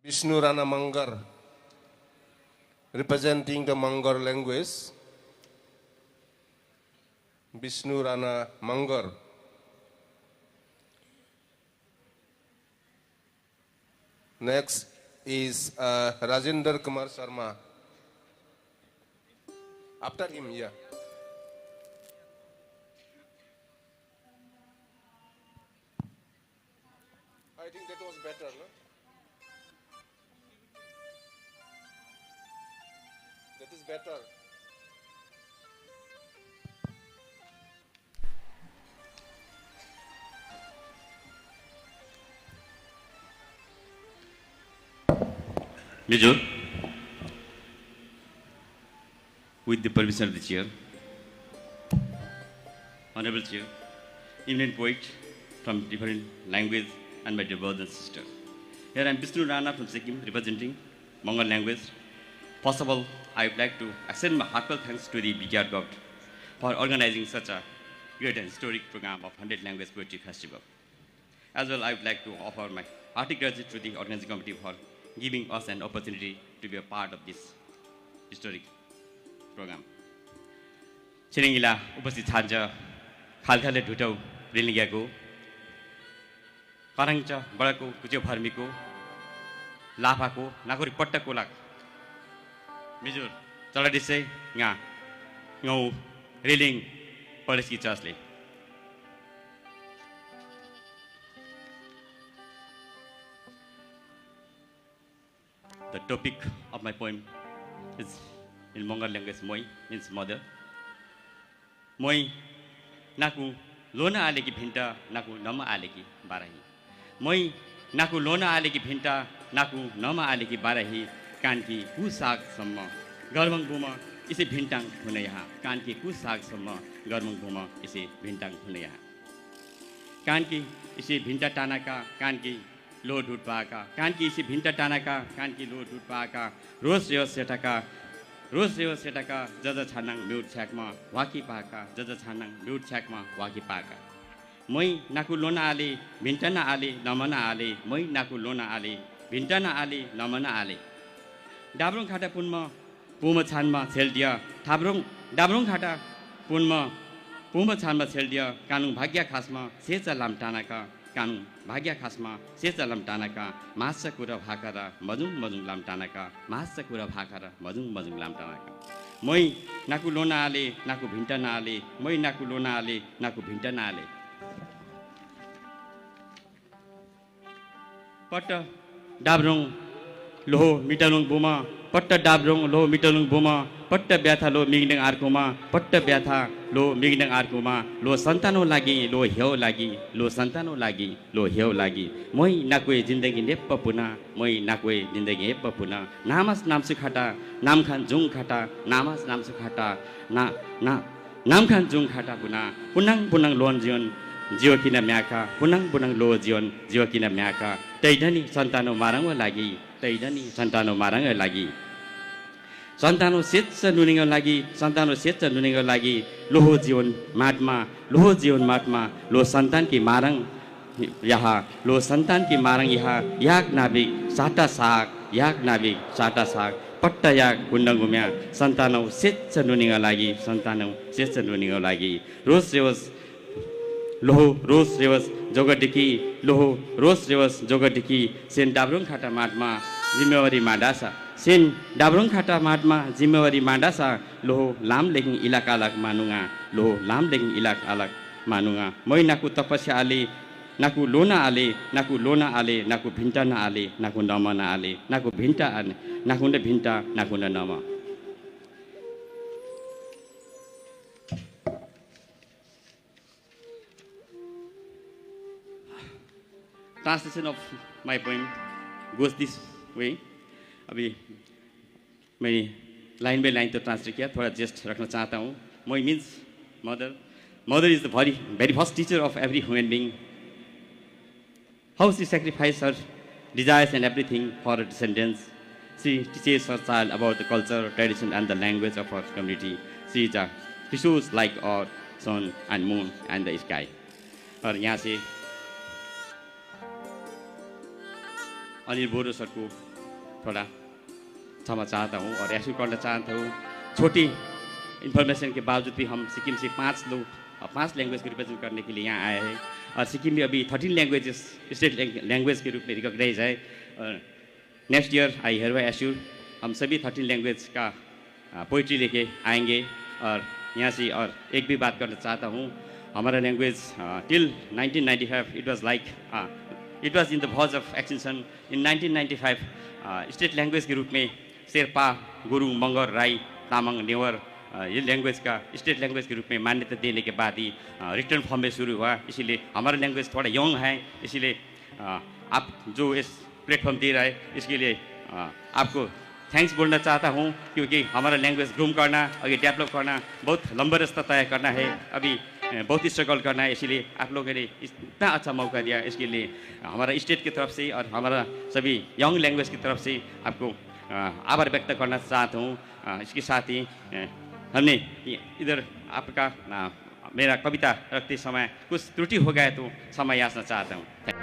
Vishnu Rana Mangar, representing the Mangar language. Vishnu Rana Mangar. Next is Rajendra Kumar Sharma. After him, yeah. I think that was better, no? That is better. Major, with the permission of the chair, Honorable Chair, eminent poet from different language and my dear brothers and sisters. Here I am Vishnu Rana from Sikkim representing Mongol language. First of all, I would like to extend my heartfelt thanks to the BKR government for organizing such a great and historic program of 100 Language Poetry Festival. As well, I would like to offer my hearty gratitude to the organizing committee for giving us an opportunity to be a part of this historic program. Chiringila उपस्थित छान्छ खालखाले ढुटौ रेलिङ्गाको कराङच बडाको कुच्यो फर्मीको लाफाको नागरी पट्टा कोलाक मिजुर चलाडिसै nga ngau रेलिङ परेski चसले The topic of my poem is in Mongol language. Moi means mother. Moi naku lona aleki bhinta naku nama aleki barahi. Moi naku lona aleki bhinta naku nama aleki barahi. कान की कुसाग सम्म गर्मङ बुमा इसे भिन्टाङ हुने यहाँ कान की कुसाग सम्म गर्मङ बुमा इसे भिन्टाङ हुने यहाँ कान की इसे भिन्टा टानाका कान की लो ढुट पाका कान की इसे भिन्टा टानाका कान की लो ढुट पाका रोज यो सेटाका जज छानाङ म्युट छ्याकमा वाकी पाका जज छानाङ म्युट छ्याकमा वाकी पाका मै नाकु लोना आले भिन्टा न आले नमना आले मै नाकु लोना आले भिन्टा न आले नमना आले डाब्रुङ खाटा पुनमा पुम छानमा छेल्दिया डाब्रुङ खाटा पुनमा पुम छानमा छेल्दिया कानुङ भाग्य खासमा सेचा लाम टानाका कानुङ भाग्य खासमा सेचा लाम टानाका मास्सा कुरा भाकारा मजुङ लाम टानाका मास्सा कुरा भाकारा मजुङ लाम टानाका मै नाकु लोना आले नाकु भिन्टा नआले मै नाकु लोना आले नाकु भिन्टा नआले पट्ट डाब्रुङ लो मिटलुङ बुमा पट्ट डाब्रुङ लो मिटलुङ बुमा पट्ट ब्याथा लो मिग्ने आर्कुमा पट्ट ब्याथा लो मिग्ने आर्कुमा लो सन्तानो लागि लो हेउ लागि लो सन्तानो लागि लो हेउ लागि मै नाकुए जिन्दगी नेप्प पुना मै नाकुए जिन्दगी हेप्प पुना नामस नामसु खाटा नामखान जुङ खाटा नामस नामसु खाटा नामखान जुङ खाटा पुना पुनाङ लोन जीवन जियो किन म्याका पुनाङ लो जीवन जियो किन म्याका तैधनी सन्तानो मारङ लागि तैधनी सन्तानो मारङ लागि सन्तानो सेच्च नुनिङको लागि लोहो जीवन माटमा लो सन्तान की मारङ यहाँ लो सन्तान की मारङ यहाँ याक नाबिक साटा साग पट्ट याक गुण्डगुम्या सन्तानौ सेच्च नुनिङको लागि रोस रेवस जोगटिकी लोहो रोस रेवस जोगटिकी सेन डाब्रुङ खाटा माटमा जिम्मेवारी माडासा सेन डाब्रुङ खाटा माटमा जिम्मेवारी माडासा लोहो लाम लेकिङ इलाका अलग मानुङा लोहो लाम लेकिङ इलाका अलग मानुङा मै नाकु तपस्या आले नाकु लोना आले नाकु भिन्टा न आले नाकु नम न आले नाकु भिन्टा नाकु न भिन्टा नाकु न नम Translation of my poem goes this way. अभी मैं लाइन बाई लाइन तो ट्रांसलेट किया थोड़ा जस्ट रखना चाहता हूँ moi means mother is the very first teacher of every human being. How she sacrificed her desires and everything for her descendants. She teaches her child about the culture, tradition and the language of her community. She is a resource like our sun and moon and the sky. और यहाँ से अनिल बोरो sir को थोड़ा क्षमा चाहता हूँ और assure करना चाहता हूँ। छोटी इन्फॉर्मेशन के बावजूद भी हम सिक्किम से 5 लैंग्वेज को रिप्रेजेंट करने के लिए यहाँ आए हैं और सिक्किम में अभी 13 लैंग्वेजेस स्टेट लैंग्वेज के रूप में रिकॉग्नाइज है। और next year I hereby assure हम सभी 13 लैंग्वेज का पोइट्री लेके आएंगे। और यहाँ से और एक भी बात करना चाहता हूँ, हमारा language till 1995 it was in the verge of extension. In 1995 state language के रूप में शेर्पा, गुरुङ, मगर, राई, तामाङ, नेवर ये लैंग्वेज का स्टेट लैंग्वेज के रूप में मान्यता देने के बाद ही रिटर्न फॉर्म में शुरू हुआ। इसीलिए हमारा लैंग्वेज थोड़ा यंग है, इसीलिए आप जो इस प्लेटफॉर्म दे रहा है इसके लिए आपको थैंक्स बोलना चाहता हूँ, क्योंकि हमारा लैंग्वेज ग्रूम करना, आगे डेवलप करना, बहुत लंबा रास्ता तय करना है, अभी बहुत स्ट्रगल करना है। इसीलिए आप लोगों ने इतना अच्छा मौका दिया, इसके लिए हमारा स्टेट की तरफ से और हमारा सभी यंग लैंग्वेज की तरफ से आपको आभार व्यक्त करना चाहता हूँ। इसके साथ ही हमने इधर आपका मेरा कविता रखते समय कुछ त्रुटि हो गया तो क्षमा याचना चाहता हूँ।